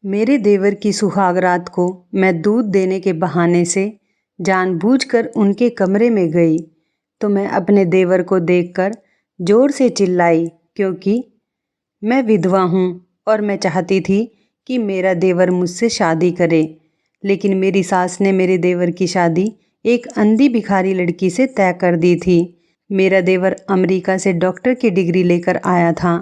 मेरे देवर की सुहाग रात को मैं दूध देने के बहाने से जानबूझकर उनके कमरे में गई तो मैं अपने देवर को देखकर ज़ोर से चिल्लाई, क्योंकि मैं विधवा हूँ और मैं चाहती थी कि मेरा देवर मुझसे शादी करे। लेकिन मेरी सास ने मेरे देवर की शादी एक अंधी भिखारी लड़की से तय कर दी थी। मेरा देवर अमेरिका से डॉक्टर की डिग्री लेकर आया था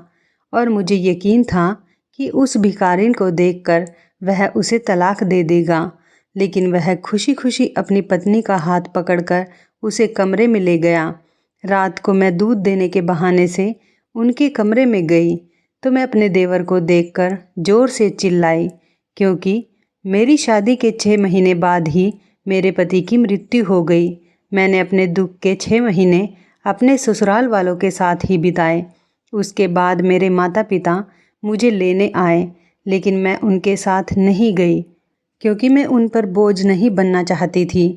और मुझे यकीन था कि उस भिखारिन को देखकर वह उसे तलाक दे देगा। लेकिन वह खुशी खुशी अपनी पत्नी का हाथ पकड़कर उसे कमरे में ले गया। रात को मैं दूध देने के बहाने से उनके कमरे में गई तो मैं अपने देवर को देखकर ज़ोर से चिल्लाई, क्योंकि मेरी शादी के 6 महीने बाद ही मेरे पति की मृत्यु हो गई। मैंने अपने दुख के 6 महीने अपने ससुराल वालों के साथ ही बिताए। उसके बाद मेरे माता पिता मुझे लेने आए, लेकिन मैं उनके साथ नहीं गई क्योंकि मैं उन पर बोझ नहीं बनना चाहती थी।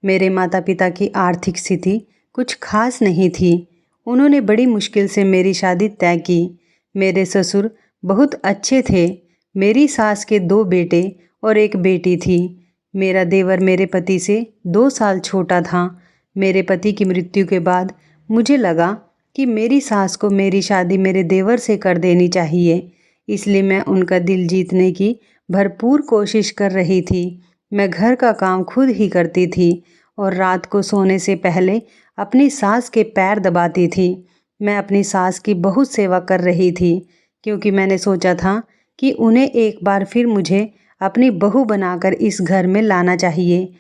मेरे माता पिता की आर्थिक स्थिति कुछ खास नहीं थी। उन्होंने बड़ी मुश्किल से मेरी शादी तय की। मेरे ससुर बहुत अच्छे थे। मेरी सास के 2 बेटे और एक बेटी थी। मेरा देवर मेरे पति से 2 साल छोटा था। मेरे पति की मृत्यु के बाद मुझे लगा कि मेरी सास को मेरी शादी मेरे देवर से कर देनी चाहिए, इसलिए मैं उनका दिल जीतने की भरपूर कोशिश कर रही थी। मैं घर का काम खुद ही करती थी और रात को सोने से पहले अपनी सास के पैर दबाती थी। मैं अपनी सास की बहुत सेवा कर रही थी, क्योंकि मैंने सोचा था कि उन्हें एक बार फिर मुझे अपनी बहू बनाकर इस घर में लाना चाहिए।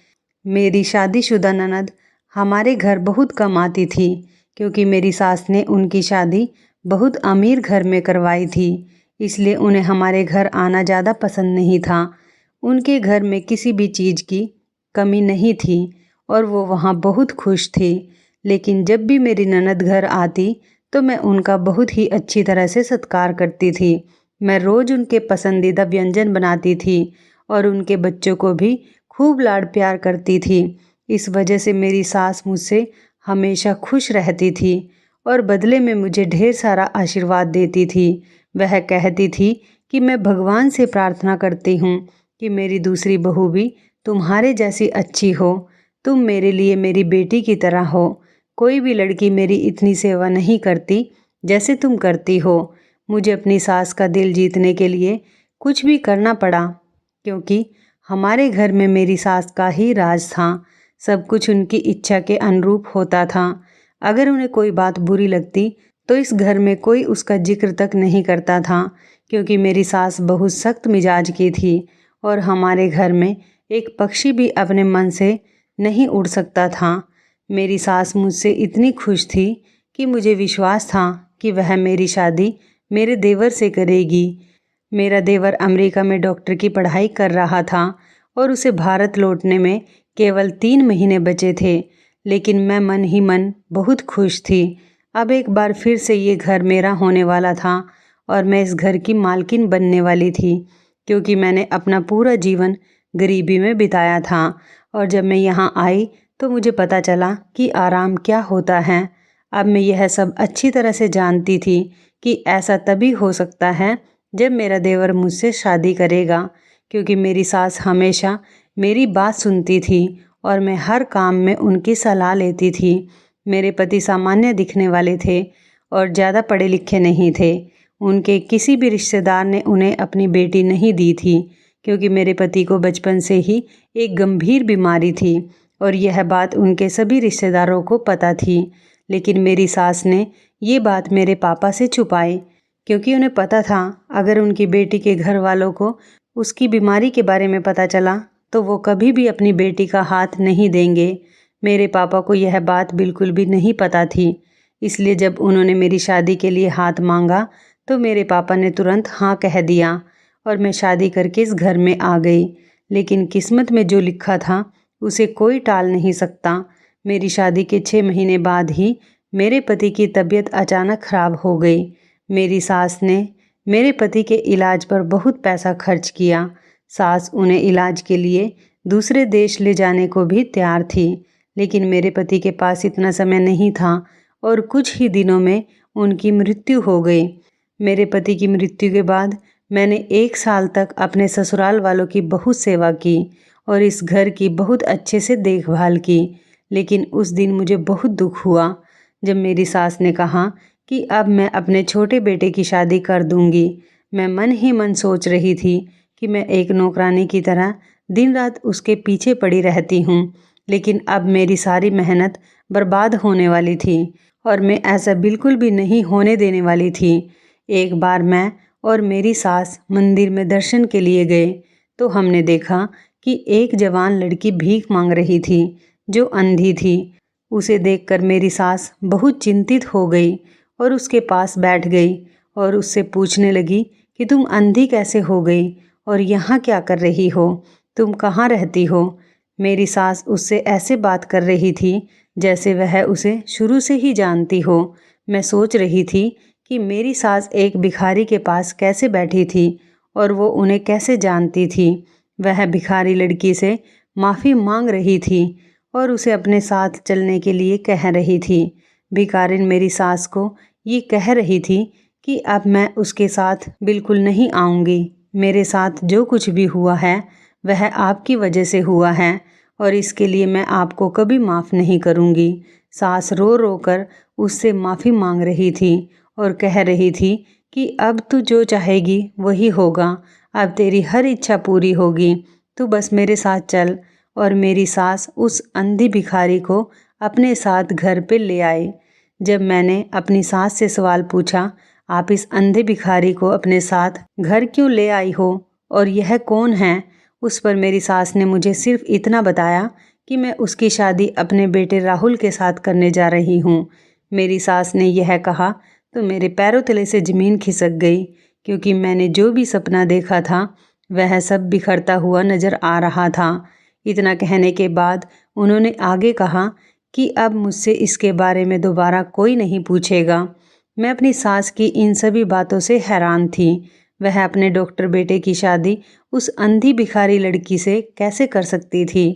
मेरी शादीशुदा ननद हमारे घर बहुत कम आती थी, क्योंकि मेरी सास ने उनकी शादी बहुत अमीर घर में करवाई थी, इसलिए उन्हें हमारे घर आना ज़्यादा पसंद नहीं था। उनके घर में किसी भी चीज़ की कमी नहीं थी और वो वहाँ बहुत खुश थी। लेकिन जब भी मेरी ननद घर आती तो मैं उनका बहुत ही अच्छी तरह से सत्कार करती थी। मैं रोज़ उनके पसंदीदा व्यंजन बनाती थी और उनके बच्चों को भी खूब लाड़ प्यार करती थी। इस वजह से मेरी सास मुझसे हमेशा खुश रहती थी और बदले में मुझे ढेर सारा आशीर्वाद देती थी। वह कहती थी कि मैं भगवान से प्रार्थना करती हूँ कि मेरी दूसरी बहू भी तुम्हारे जैसी अच्छी हो। तुम मेरे लिए मेरी बेटी की तरह हो। कोई भी लड़की मेरी इतनी सेवा नहीं करती जैसे तुम करती हो। मुझे अपनी सास का दिल जीतने के लिए कुछ भी करना पड़ा, क्योंकि हमारे घर में मेरी सास का ही राज था। सब कुछ उनकी इच्छा के अनुरूप होता था। अगर उन्हें कोई बात बुरी लगती तो इस घर में कोई उसका जिक्र तक नहीं करता था, क्योंकि मेरी सास बहुत सख्त मिजाज की थी और हमारे घर में एक पक्षी भी अपने मन से नहीं उड़ सकता था। मेरी सास मुझसे इतनी खुश थी कि मुझे विश्वास था कि वह मेरी शादी मेरे देवर से करेगी। मेरा देवर अमेरिका में डॉक्टर की पढ़ाई कर रहा था और उसे भारत लौटने में केवल 3 महीने बचे थे, लेकिन मैं मन ही मन बहुत खुश थी। अब एक बार फिर से ये घर मेरा होने वाला था और मैं इस घर की मालकिन बनने वाली थी, क्योंकि मैंने अपना पूरा जीवन गरीबी में बिताया था और जब मैं यहाँ आई तो मुझे पता चला कि आराम क्या होता है। अब मैं यह सब अच्छी तरह से जानती थी कि ऐसा तभी हो सकता है जब मेरा देवर मुझसे शादी करेगा, क्योंकि मेरी सास हमेशा मेरी बात सुनती थी और मैं हर काम में उनकी सलाह लेती थी। मेरे पति सामान्य दिखने वाले थे और ज़्यादा पढ़े लिखे नहीं थे। उनके किसी भी रिश्तेदार ने उन्हें अपनी बेटी नहीं दी थी, क्योंकि मेरे पति को बचपन से ही एक गंभीर बीमारी थी और यह बात उनके सभी रिश्तेदारों को पता थी। लेकिन मेरी सास ने ये बात मेरे पापा से छुपाई, क्योंकि उन्हें पता था अगर उनकी बेटी के घर वालों को उसकी बीमारी के बारे में पता चला तो वो कभी भी अपनी बेटी का हाथ नहीं देंगे। मेरे पापा को यह बात बिल्कुल भी नहीं पता थी, इसलिए जब उन्होंने मेरी शादी के लिए हाथ मांगा तो मेरे पापा ने तुरंत हाँ कह दिया और मैं शादी करके इस घर में आ गई। लेकिन किस्मत में जो लिखा था उसे कोई टाल नहीं सकता। मेरी शादी के 6 महीने बाद ही मेरे पति की तबीयत अचानक खराब हो गई। मेरी सास ने मेरे पति के इलाज पर बहुत पैसा खर्च किया। सास उन्हें इलाज के लिए दूसरे देश ले जाने को भी तैयार थी, लेकिन मेरे पति के पास इतना समय नहीं था और कुछ ही दिनों में उनकी मृत्यु हो गई। मेरे पति की मृत्यु के बाद मैंने 1 साल तक अपने ससुराल वालों की बहुत सेवा की और इस घर की बहुत अच्छे से देखभाल की, लेकिन उस दिन मुझे बहुत दुख हुआ जब मेरी सास ने कहा कि अब मैं अपने छोटे बेटे की शादी कर दूंगी। मैं मन ही मन सोच रही थी कि मैं एक नौकरानी की तरह दिन रात उसके पीछे पड़ी रहती हूँ, लेकिन अब मेरी सारी मेहनत बर्बाद होने वाली थी और मैं ऐसा बिल्कुल भी नहीं होने देने वाली थी। एक बार मैं और मेरी सास मंदिर में दर्शन के लिए गए तो हमने देखा कि एक जवान लड़की भीख मांग रही थी जो अंधी थी। उसे देखकर मेरी सास बहुत चिंतित हो गई और उसके पास बैठ गई और उससे पूछने लगी कि तुम अंधी कैसे हो गई और यहाँ क्या कर रही हो, तुम कहाँ रहती हो। मेरी सास उससे ऐसे बात कर रही थी जैसे वह उसे शुरू से ही जानती हो। मैं सोच रही थी कि मेरी सास एक भिखारी के पास कैसे बैठी थी और वो उन्हें कैसे जानती थी। वह भिखारी लड़की से माफ़ी मांग रही थी और उसे अपने साथ चलने के लिए कह रही थी। भिखारिन मेरी सास को ये कह रही थी कि अब मैं उसके साथ बिल्कुल नहीं आऊँगी। मेरे साथ जो कुछ भी हुआ है वह आपकी वजह से हुआ है और इसके लिए मैं आपको कभी माफ़ नहीं करूँगी। सास रो रो कर उससे माफ़ी मांग रही थी और कह रही थी कि अब तू जो चाहेगी वही होगा, अब तेरी हर इच्छा पूरी होगी, तू बस मेरे साथ चल। और मेरी सास उस अंधी भिखारी को अपने साथ घर पे ले आए। जब मैंने अपनी सास से सवाल पूछा, आप इस अंधे भिखारी को अपने साथ घर क्यों ले आई हो और यह कौन है, उस पर मेरी सास ने मुझे सिर्फ इतना बताया कि मैं उसकी शादी अपने बेटे राहुल के साथ करने जा रही हूँ। मेरी सास ने यह कहा तो मेरे पैरों तले से ज़मीन खिसक गई, क्योंकि मैंने जो भी सपना देखा था वह सब बिखरता हुआ नज़र आ रहा था। इतना कहने के बाद उन्होंने आगे कहा कि अब मुझसे इसके बारे में दोबारा कोई नहीं पूछेगा। मैं अपनी सास की इन सभी बातों से हैरान थी। वह अपने डॉक्टर बेटे की शादी उस अंधी भिखारी लड़की से कैसे कर सकती थी।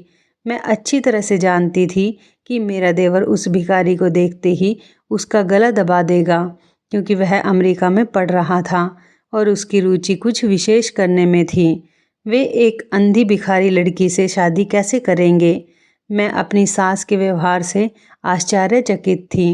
मैं अच्छी तरह से जानती थी कि मेरा देवर उस भिखारी को देखते ही उसका गला दबा देगा, क्योंकि वह अमेरिका में पढ़ रहा था और उसकी रुचि कुछ विशेष करने में थी। वे एक अंधी भिखारी लड़की से शादी कैसे करेंगे। मैं अपनी सास के व्यवहार से आश्चर्यचकित थी।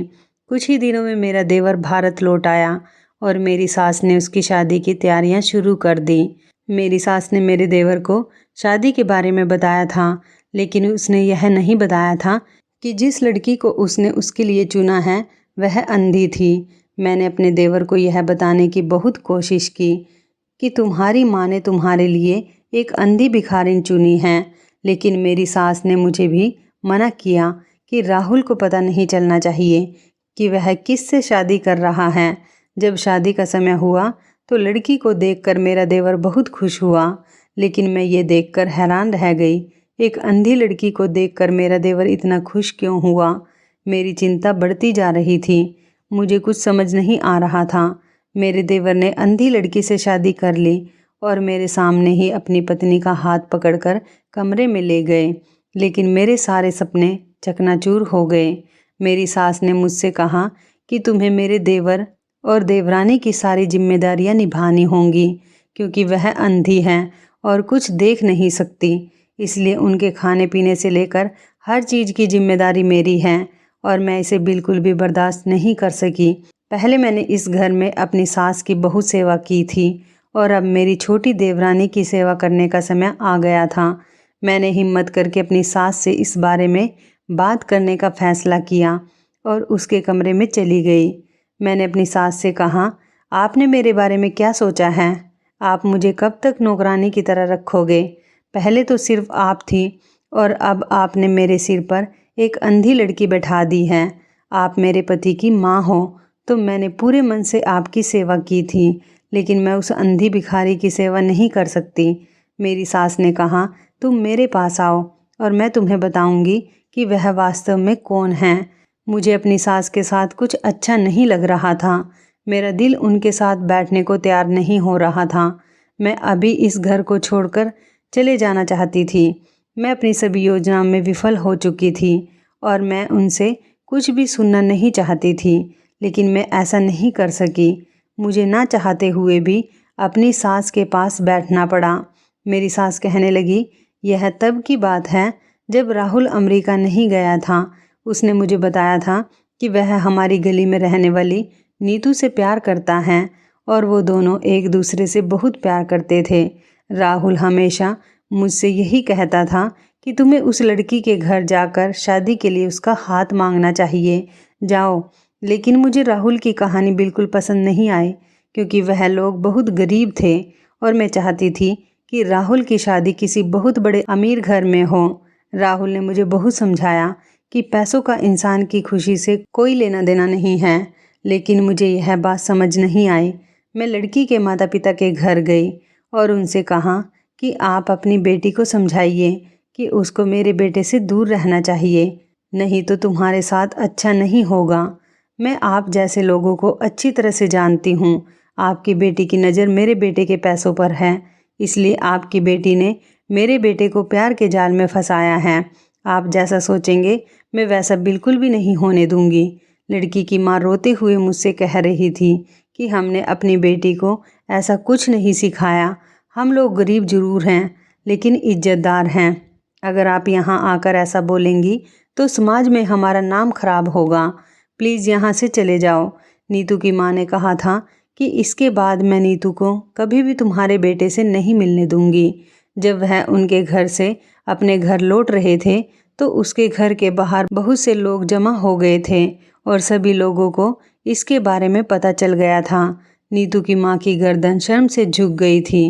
कुछ ही दिनों में मेरा देवर भारत लौट आया और मेरी सास ने उसकी शादी की तैयारियां शुरू कर दी। मेरी सास ने मेरे देवर को शादी के बारे में बताया था, लेकिन उसने यह नहीं बताया था कि जिस लड़की को उसने उसके लिए चुना है वह अंधी थी। मैंने अपने देवर को यह बताने की बहुत कोशिश की कि तुम्हारी माँ ने तुम्हारे लिए एक अंधी भिखारिन चुनी है, लेकिन मेरी सास ने मुझे भी मना किया कि राहुल को पता नहीं चलना चाहिए कि वह किससे शादी कर रहा है। जब शादी का समय हुआ तो लड़की को देखकर मेरा देवर बहुत खुश हुआ, लेकिन मैं ये देखकर हैरान रह गई। एक अंधी लड़की को देखकर मेरा देवर इतना खुश क्यों हुआ। मेरी चिंता बढ़ती जा रही थी। मुझे कुछ समझ नहीं आ रहा था। मेरे देवर ने अंधी लड़की से शादी कर ली और मेरे सामने ही अपनी पत्नी का हाथ पकड़कर कमरे में ले गए, लेकिन मेरे सारे सपने चकनाचूर हो गए। मेरी सास ने मुझसे कहा कि तुम्हें मेरे देवर और देवरानी की सारी जिम्मेदारियां निभानी होंगी, क्योंकि वह अंधी हैं और कुछ देख नहीं सकती, इसलिए उनके खाने पीने से लेकर हर चीज़ की जिम्मेदारी मेरी है और मैं इसे बिल्कुल भी बर्दाश्त नहीं कर सकी। पहले मैंने इस घर में अपनी सास की बहुत सेवा की थी और अब मेरी छोटी देवरानी की सेवा करने का समय आ गया था। मैंने हिम्मत करके अपनी सास से इस बारे में बात करने का फैसला किया और उसके कमरे में चली गई। मैंने अपनी सास से कहा, आपने मेरे बारे में क्या सोचा है? आप मुझे कब तक नौकरानी की तरह रखोगे? पहले तो सिर्फ आप थी और अब आपने मेरे सिर पर एक अंधी लड़की बैठा दी है। आप मेरे पति की माँ हो तो मैंने पूरे मन से आपकी सेवा की थी, लेकिन मैं उस अंधी भिखारी की सेवा नहीं कर सकती। मेरी सास ने कहा, तुम मेरे पास आओ और मैं तुम्हें बताऊंगी कि वह वास्तव में कौन है। मुझे अपनी सास के साथ कुछ अच्छा नहीं लग रहा था। मेरा दिल उनके साथ बैठने को तैयार नहीं हो रहा था। मैं अभी इस घर को छोड़कर चले जाना चाहती थी। मैं अपनी सभी योजनाओं में विफल हो चुकी थी और मैं उनसे कुछ भी सुनना नहीं चाहती थी, लेकिन मैं ऐसा नहीं कर सकी। मुझे ना चाहते हुए भी अपनी सास के पास बैठना पड़ा। मेरी सास कहने लगी, यह तब की बात है जब राहुल अमेरिका नहीं गया था। उसने मुझे बताया था कि वह हमारी गली में रहने वाली नीतू से प्यार करता है और वो दोनों एक दूसरे से बहुत प्यार करते थे। राहुल हमेशा मुझसे यही कहता था कि तुम्हें उस लड़की के घर जाकर शादी के लिए उसका हाथ मांगना चाहिए, जाओ। लेकिन मुझे राहुल की कहानी बिल्कुल पसंद नहीं आई, क्योंकि वह लोग बहुत गरीब थे और मैं चाहती थी कि राहुल की शादी किसी बहुत बड़े अमीर घर में हो। राहुल ने मुझे बहुत समझाया कि पैसों का इंसान की खुशी से कोई लेना देना नहीं है, लेकिन मुझे यह बात समझ नहीं आई। मैं लड़की के माता पिता के घर गई और उनसे कहा कि आप अपनी बेटी को समझाइए कि उसको मेरे बेटे से दूर रहना चाहिए, नहीं तो तुम्हारे साथ अच्छा नहीं होगा। मैं आप जैसे लोगों को अच्छी तरह से जानती हूँ। आपकी बेटी की नज़र मेरे बेटे के पैसों पर है, इसलिए आपकी बेटी ने मेरे बेटे को प्यार के जाल में फंसाया है। आप जैसा सोचेंगे मैं वैसा बिल्कुल भी नहीं होने दूंगी। लड़की की माँ रोते हुए मुझसे कह रही थी कि हमने अपनी बेटी को ऐसा कुछ नहीं सिखाया। हम लोग गरीब जरूर हैं, लेकिन इज्जतदार हैं। अगर आप यहाँ आकर ऐसा बोलेंगी तो समाज में हमारा नाम खराब होगा। प्लीज़ यहाँ से चले जाओ। नीतू की माँ ने कहा था कि इसके बाद मैं नीतू को कभी भी तुम्हारे बेटे से नहीं मिलने दूंगी। जब वह उनके घर से अपने घर लौट रहे थे तो उसके घर के बाहर बहुत से लोग जमा हो गए थे और सभी लोगों को इसके बारे में पता चल गया था। नीतू की माँ की गर्दन शर्म से झुक गई थी।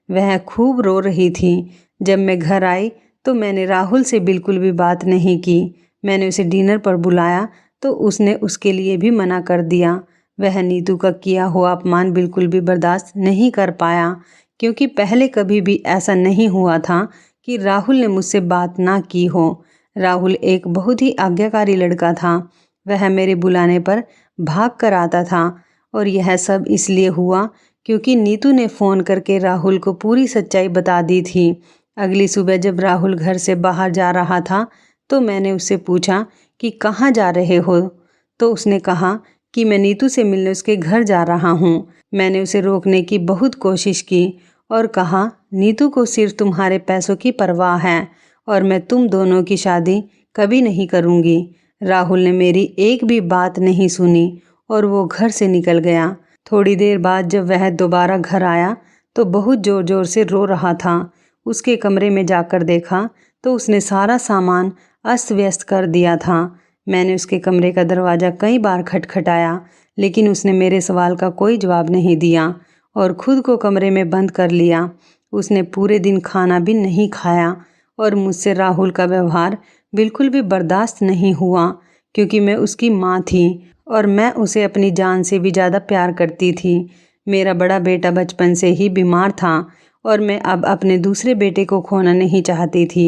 वह खूब रो रही थी। जब मैं घर आई तो मैंने राहुल से बिल्कुल भी बात नहीं की। मैंने उसे डिनर पर बुलाया तो उसने उसके लिए भी मना कर दिया। वह नीतू का किया हुआ अपमान बिल्कुल भी बर्दाश्त नहीं कर पाया, क्योंकि पहले कभी भी ऐसा नहीं हुआ था कि राहुल ने मुझसे बात ना की हो। राहुल एक बहुत ही आज्ञाकारी लड़का था। वह मेरे बुलाने पर भाग कर आता था और यह सब इसलिए हुआ क्योंकि नीतू ने फ़ोन करके राहुल को पूरी सच्चाई बता दी थी। अगली सुबह जब राहुल घर से बाहर जा रहा था तो मैंने उससे पूछा कि कहाँ जा रहे हो, तो उसने कहा कि मैं नीतू से मिलने उसके घर जा रहा हूँ। मैंने उसे रोकने की बहुत कोशिश की और कहा, नीतू को सिर्फ तुम्हारे पैसों की परवाह है और मैं तुम दोनों की शादी कभी नहीं करूँगी। राहुल ने मेरी एक भी बात नहीं सुनी और वो घर से निकल गया। थोड़ी देर बाद जब वह दोबारा घर आया तो बहुत ज़ोर ज़ोर से रो रहा था। उसके कमरे में जाकर देखा तो उसने सारा सामान अस्त व्यस्त कर दिया था। मैंने उसके कमरे का दरवाज़ा कई बार खटखटाया, लेकिन उसने मेरे सवाल का कोई जवाब नहीं दिया और खुद को कमरे में बंद कर लिया। उसने पूरे दिन खाना भी नहीं खाया और मुझसे राहुल का व्यवहार बिल्कुल भी बर्दाश्त नहीं हुआ, क्योंकि मैं उसकी माँ थी और मैं उसे अपनी जान से भी ज़्यादा प्यार करती थी। मेरा बड़ा बेटा बचपन से ही बीमार था और मैं अब अपने दूसरे बेटे को खोना नहीं चाहती थी।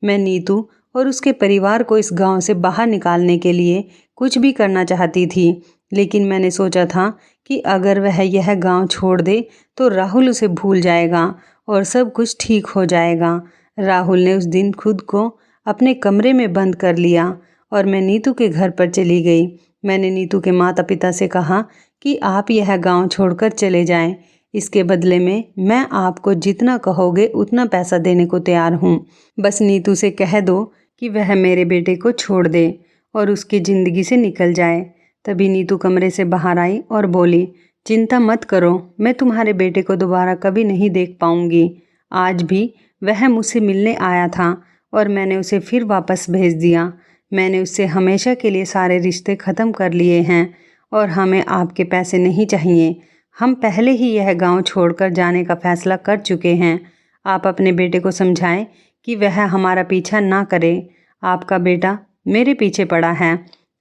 मैं नीतू और उसके परिवार को इस गांव से बाहर निकालने के लिए कुछ भी करना चाहती थी, लेकिन मैंने सोचा था कि अगर वह यह गांव छोड़ दे तो राहुल उसे भूल जाएगा और सब कुछ ठीक हो जाएगा। राहुल ने उस दिन खुद को अपने कमरे में बंद कर लिया और मैं नीतू के घर पर चली गई। मैंने नीतू के माता पिता से कहा कि आप यह गांव छोड़कर चले जाएं। इसके बदले में मैं आपको जितना कहोगे उतना पैसा देने को तैयार हूँ। बस नीतू से कह दो कि वह मेरे बेटे को छोड़ दे और उसकी ज़िंदगी से निकल जाए। तभी नीतू कमरे से बाहर आई और बोली, चिंता मत करो, मैं तुम्हारे बेटे को दोबारा कभी नहीं देख पाऊँगी। आज भी वह मुझसे मिलने आया था और मैंने उसे फिर वापस भेज दिया। मैंने उससे हमेशा के लिए सारे रिश्ते ख़त्म कर लिए हैं और हमें आपके पैसे नहीं चाहिए। हम पहले ही यह गांव छोड़कर जाने का फ़ैसला कर चुके हैं। आप अपने बेटे को समझाएं कि वह हमारा पीछा ना करे। आपका बेटा मेरे पीछे पड़ा है।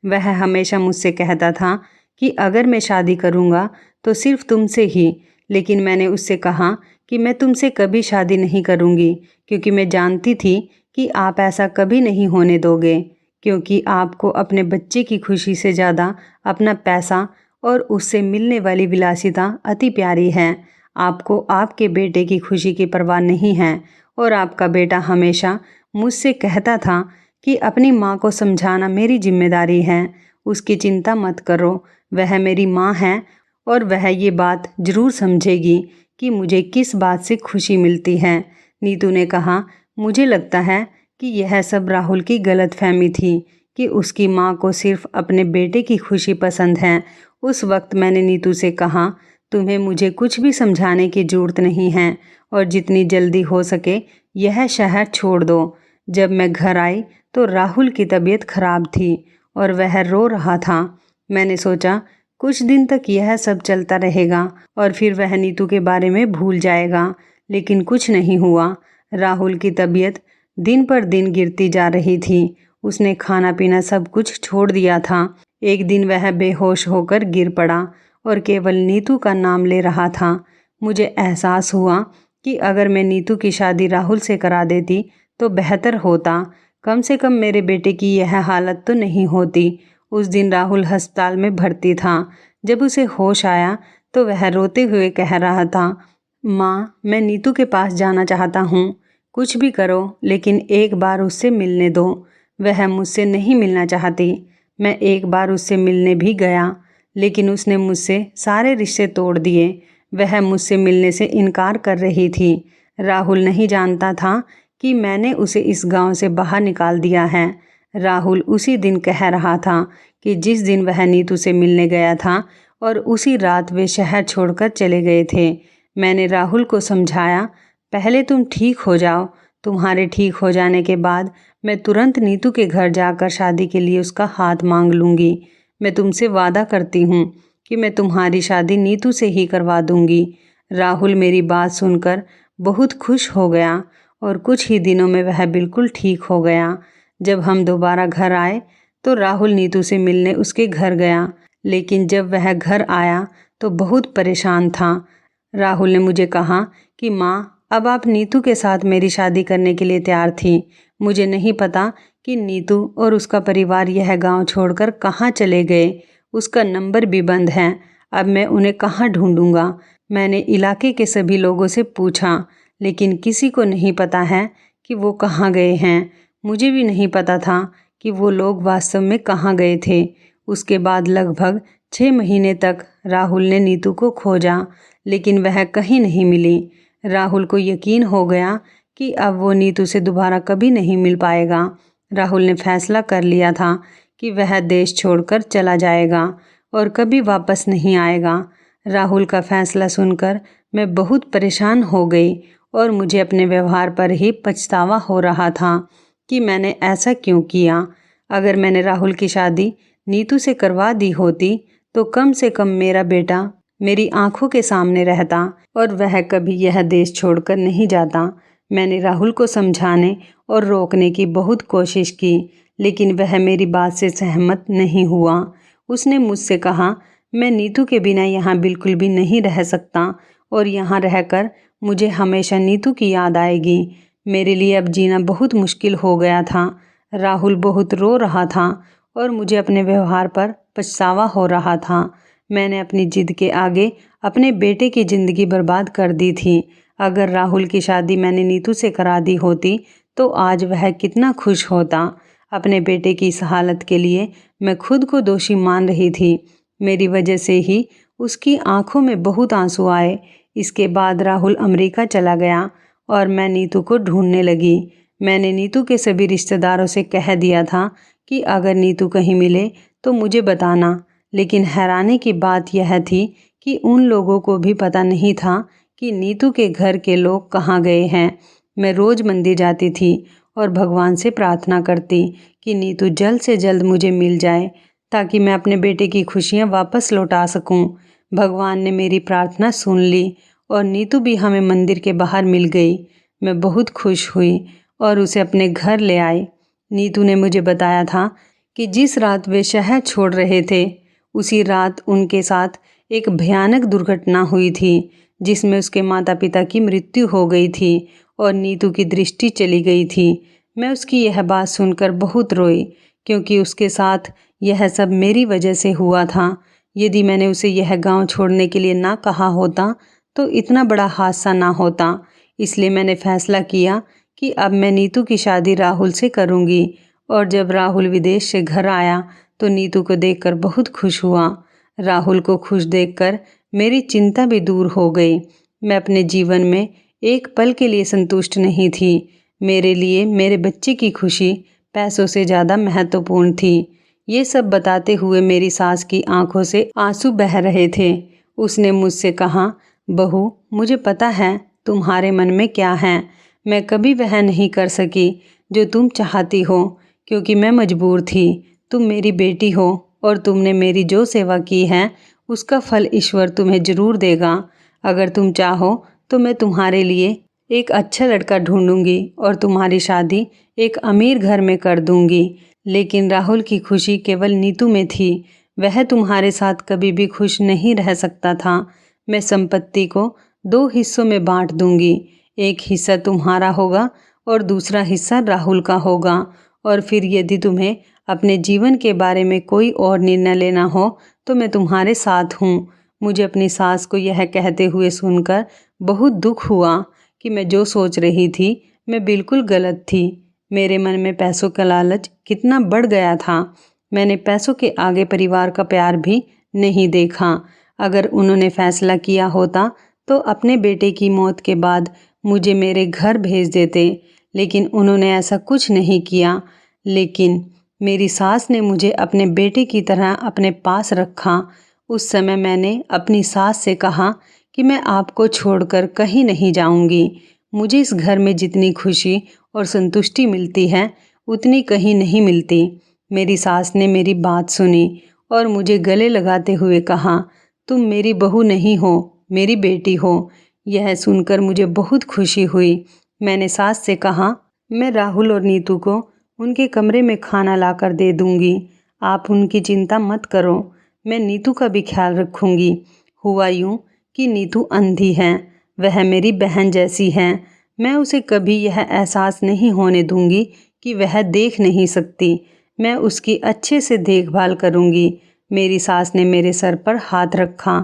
वह हमेशा मुझसे कहता था कि अगर मैं शादी करूँगा तो सिर्फ तुमसे ही, लेकिन मैंने उससे कहा कि मैं तुमसे कभी शादी नहीं करूँगी, क्योंकि मैं जानती थी कि आप ऐसा कभी नहीं होने दोगे, क्योंकि आपको अपने बच्चे की खुशी से ज़्यादा अपना पैसा और उससे मिलने वाली विलासिता अति प्यारी है। आपको आपके बेटे की खुशी की परवाह नहीं है और आपका बेटा हमेशा मुझसे कहता था कि अपनी माँ को समझाना मेरी जिम्मेदारी है। उसकी चिंता मत करो, वह मेरी माँ है और वह ये बात ज़रूर समझेगी कि मुझे किस बात से खुशी मिलती है। नीतू ने कहा, मुझे लगता है कि यह सब राहुल की गलतफहमी थी कि उसकी माँ को सिर्फ अपने बेटे की खुशी पसंद है। उस वक्त मैंने नीतू से कहा, तुम्हें मुझे कुछ भी समझाने की ज़रूरत नहीं है और जितनी जल्दी हो सके यह शहर छोड़ दो। जब मैं घर आई तो राहुल की तबीयत खराब थी और वह रो रहा था। मैंने सोचा कुछ दिन तक यह सब चलता रहेगा और फिर वह नीतू के बारे में भूल जाएगा, लेकिन कुछ नहीं हुआ। राहुल की तबीयत दिन पर दिन गिरती जा रही थी। उसने खाना पीना सब कुछ छोड़ दिया था। एक दिन वह बेहोश होकर गिर पड़ा और केवल नीतू का नाम ले रहा था। मुझे एहसास हुआ कि अगर मैं नीतू की शादी राहुल से करा देती तो बेहतर होता। कम से कम मेरे बेटे की यह हालत तो नहीं होती। उस दिन राहुल अस्पताल में भर्ती था। जब उसे होश आया तो वह रोते हुए कह रहा था, माँ, मैं नीतू के पास जाना चाहता हूँ। कुछ भी करो लेकिन एक बार उससे मिलने दो। वह मुझसे नहीं मिलना चाहती। मैं एक बार उससे मिलने भी गया, लेकिन उसने मुझसे सारे रिश्ते तोड़ दिए। वह मुझसे मिलने से इनकार कर रही थी। राहुल नहीं जानता था कि मैंने उसे इस गांव से बाहर निकाल दिया है। राहुल उसी दिन कह रहा था कि जिस दिन वह नीतू से मिलने गया था और उसी रात वे शहर छोड़कर चले गए थे। मैंने राहुल को समझाया, पहले तुम ठीक हो जाओ। तुम्हारे ठीक हो जाने के बाद मैं तुरंत नीतू के घर जाकर शादी के लिए उसका हाथ मांग लूँगी। मैं तुमसे वादा करती हूँ कि मैं तुम्हारी शादी नीतू से ही करवा दूँगी। राहुल मेरी बात सुनकर बहुत खुश हो गया और कुछ ही दिनों में वह बिल्कुल ठीक हो गया। जब हम दोबारा घर आए तो राहुल नीतू से मिलने उसके घर गया, लेकिन जब वह घर आया तो बहुत परेशान था। राहुल ने मुझे कहा कि माँ, अब आप नीतू के साथ मेरी शादी करने के लिए तैयार थी। मुझे नहीं पता कि नीतू और उसका परिवार यह गांव छोड़कर कहाँ चले गए। उसका नंबर भी बंद है। अब मैं उन्हें कहाँ ढूंढूंगा। मैंने इलाके के सभी लोगों से पूछा, लेकिन किसी को नहीं पता है कि वो कहाँ गए हैं। मुझे भी नहीं पता था कि वो लोग वास्तव में कहाँ गए थे। उसके बाद लगभग 6 महीने तक राहुल ने नीतू को खोजा, लेकिन वह कहीं नहीं मिली। राहुल को यकीन हो गया कि अब वो नीतू से दोबारा कभी नहीं मिल पाएगा। राहुल ने फैसला कर लिया था कि वह देश छोड़कर चला जाएगा और कभी वापस नहीं आएगा। राहुल का फैसला सुनकर मैं बहुत परेशान हो गई और मुझे अपने व्यवहार पर ही पछतावा हो रहा था कि मैंने ऐसा क्यों किया। अगर मैंने राहुल की शादी नीतू से करवा दी होती तो कम से कम मेरा बेटा मेरी आंखों के सामने रहता और वह कभी यह देश छोड़कर नहीं जाता। मैंने राहुल को समझाने और रोकने की बहुत कोशिश की, लेकिन वह मेरी बात से सहमत नहीं हुआ। उसने मुझसे कहा, मैं नीतू के बिना यहाँ बिल्कुल भी नहीं रह सकता और यहाँ रहकर मुझे हमेशा नीतू की याद आएगी। मेरे लिए अब जीना बहुत मुश्किल हो गया था। राहुल बहुत रो रहा था और मुझे अपने व्यवहार पर पछतावा हो रहा था। मैंने अपनी जिद के आगे अपने बेटे की ज़िंदगी बर्बाद कर दी थी। अगर राहुल की शादी मैंने नीतू से करा दी होती तो आज वह कितना खुश होता। अपने बेटे की इस हालत के लिए मैं खुद को दोषी मान रही थी। मेरी वजह से ही उसकी आंखों में बहुत आंसू आए। इसके बाद राहुल अमेरिका चला गया और मैं नीतू को ढूंढने लगी। मैंने नीतू के सभी रिश्तेदारों से कह दिया था कि अगर नीतू कहीं मिले तो मुझे बताना, लेकिन हैरानी की बात यह थी कि उन लोगों को भी पता नहीं था कि नीतू के घर के लोग कहाँ गए हैं। मैं रोज़ मंदिर जाती थी और भगवान से प्रार्थना करती कि नीतू जल्द से जल्द मुझे मिल जाए ताकि मैं अपने बेटे की खुशियाँ वापस लौटा सकूं। भगवान ने मेरी प्रार्थना सुन ली और नीतू भी हमें मंदिर के बाहर मिल गई। मैं बहुत खुश हुई और उसे अपने घर ले आई। नीतू ने मुझे बताया था कि जिस रात वे शहर छोड़ रहे थे उसी रात उनके साथ एक भयानक दुर्घटना हुई थी जिसमें उसके माता पिता की मृत्यु हो गई थी और नीतू की दृष्टि चली गई थी। मैं उसकी यह बात सुनकर बहुत रोई क्योंकि उसके साथ यह सब मेरी वजह से हुआ था। यदि मैंने उसे यह गांव छोड़ने के लिए ना कहा होता तो इतना बड़ा हादसा ना होता। इसलिए मैंने फैसला किया कि अब मैं नीतू की शादी राहुल से करूँगी। और जब राहुल विदेश से घर आया तो नीतू को देखकर बहुत खुश हुआ। राहुल को खुश देखकर मेरी चिंता भी दूर हो गई। मैं अपने जीवन में एक पल के लिए संतुष्ट नहीं थी। मेरे लिए मेरे बच्चे की खुशी पैसों से ज़्यादा महत्वपूर्ण थी। ये सब बताते हुए मेरी सास की आंखों से आंसू बह रहे थे। उसने मुझसे कहा, बहू, मुझे पता है तुम्हारे मन में क्या है। मैं कभी वह नहीं कर सकी जो तुम चाहती हो, क्योंकि मैं मजबूर थी। तुम मेरी बेटी हो और तुमने मेरी जो सेवा की है उसका फल ईश्वर तुम्हें ज़रूर देगा। अगर तुम चाहो तो मैं तुम्हारे लिए एक अच्छा लड़का ढूंढूंगी और तुम्हारी शादी एक अमीर घर में कर दूंगी। लेकिन राहुल की खुशी केवल नीतू में थी। वह तुम्हारे साथ कभी भी खुश नहीं रह सकता था। मैं संपत्ति को 2 हिस्सों में बांट दूंगी। एक हिस्सा तुम्हारा होगा और दूसरा हिस्सा राहुल का होगा। और फिर यदि तुम्हें अपने जीवन के बारे में कोई और निर्णय लेना हो तो मैं तुम्हारे साथ हूँ। मुझे अपनी सास को यह कहते हुए सुनकर बहुत दुख हुआ कि मैं जो सोच रही थी मैं बिल्कुल गलत थी। मेरे मन में पैसों का लालच कितना बढ़ गया था। मैंने पैसों के आगे परिवार का प्यार भी नहीं देखा। अगर उन्होंने फैसला किया होता तो अपने बेटे की मौत के बाद मुझे मेरे घर भेज देते, लेकिन उन्होंने ऐसा कुछ नहीं किया। लेकिन मेरी सास ने मुझे अपने बेटे की तरह अपने पास रखा। उस समय मैंने अपनी सास से कहा कि मैं आपको छोड़कर कहीं नहीं जाऊंगी। मुझे इस घर में जितनी खुशी और संतुष्टि मिलती है उतनी कहीं नहीं मिलती। मेरी सास ने मेरी बात सुनी और मुझे गले लगाते हुए कहा, तुम मेरी बहू नहीं हो, मेरी बेटी हो। यह सुनकर मुझे बहुत खुशी हुई। मैंने सास से कहा, मैं राहुल और नीतू को उनके कमरे में खाना लाकर दे दूंगी। आप उनकी चिंता मत करो, मैं नीतू का भी ख्याल रखूंगी। हुआ यूँ कि नीतू अंधी है, वह मेरी बहन जैसी है। मैं उसे कभी यह एहसास नहीं होने दूंगी कि वह देख नहीं सकती। मैं उसकी अच्छे से देखभाल करूंगी। मेरी सास ने मेरे सर पर हाथ रखा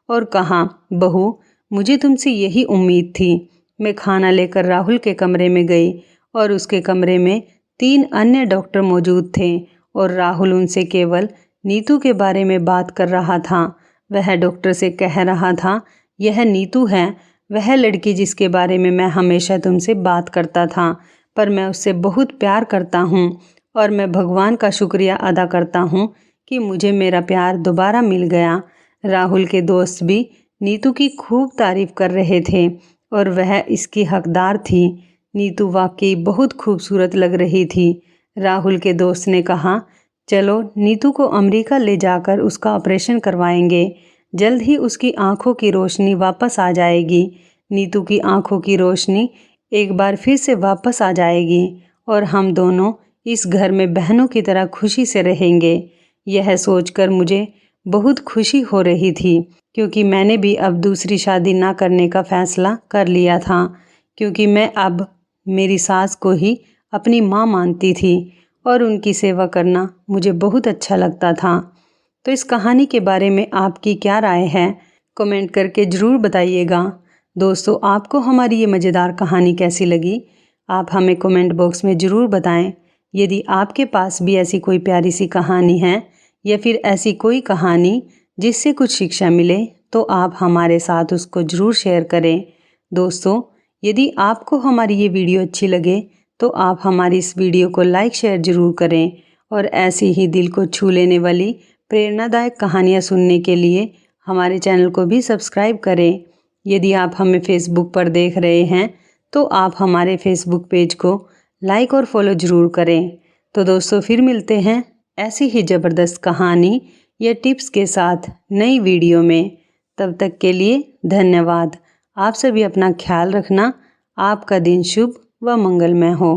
और कहा, बहू, मुझे तुमसे यही उम्मीद थी। मैं खाना लेकर राहुल के कमरे में गई और उसके कमरे में 3 अन्य डॉक्टर मौजूद थे और राहुल उनसे केवल नीतू के बारे में बात कर रहा था। वह डॉक्टर से कह रहा था, यह नीतू है, वह लड़की जिसके बारे में मैं हमेशा तुमसे बात करता था, पर मैं उससे बहुत प्यार करता हूँ और मैं भगवान का शुक्रिया अदा करता हूँ कि मुझे मेरा प्यार दोबारा मिल गया। राहुल के दोस्त भी नीतू की खूब तारीफ कर रहे थे और वह इसकी हकदार थी। नीतू वाकई बहुत खूबसूरत लग रही थी। राहुल के दोस्त ने कहा, चलो नीतू को अमेरिका ले जाकर उसका ऑपरेशन करवाएंगे। जल्द ही उसकी आंखों की रोशनी वापस आ जाएगी। नीतू की आंखों की रोशनी एक बार फिर से वापस आ जाएगी और हम दोनों इस घर में बहनों की तरह खुशी से रहेंगे। यह सोचकर मुझे बहुत खुशी हो रही थी, क्योंकि मैंने भी अब दूसरी शादी ना करने का फैसला कर लिया था, क्योंकि मैं अब मेरी सास को ही अपनी माँ मानती थी और उनकी सेवा करना मुझे बहुत अच्छा लगता था। तो इस कहानी के बारे में आपकी क्या राय है, कमेंट करके ज़रूर बताइएगा। दोस्तों, आपको हमारी ये मज़ेदार कहानी कैसी लगी, आप हमें कमेंट बॉक्स में ज़रूर बताएं। यदि आपके पास भी ऐसी कोई प्यारी सी कहानी है या फिर ऐसी कोई कहानी जिससे कुछ शिक्षा मिले तो आप हमारे साथ उसको ज़रूर शेयर करें। दोस्तों, यदि आपको हमारी ये वीडियो अच्छी लगे तो आप हमारी इस वीडियो को लाइक शेयर ज़रूर करें और ऐसी ही दिल को छू लेने वाली प्रेरणादायक कहानियाँ सुनने के लिए हमारे चैनल को भी सब्सक्राइब करें। यदि आप हमें फेसबुक पर देख रहे हैं तो आप हमारे फेसबुक पेज को लाइक और फॉलो ज़रूर करें। तो दोस्तों, फिर मिलते हैं ऐसी ही ज़बरदस्त कहानी या टिप्स के साथ नई वीडियो में। तब तक के लिए धन्यवाद। आप सभी अपना ख्याल रखना। आपका दिन शुभ व मंगलमय हो।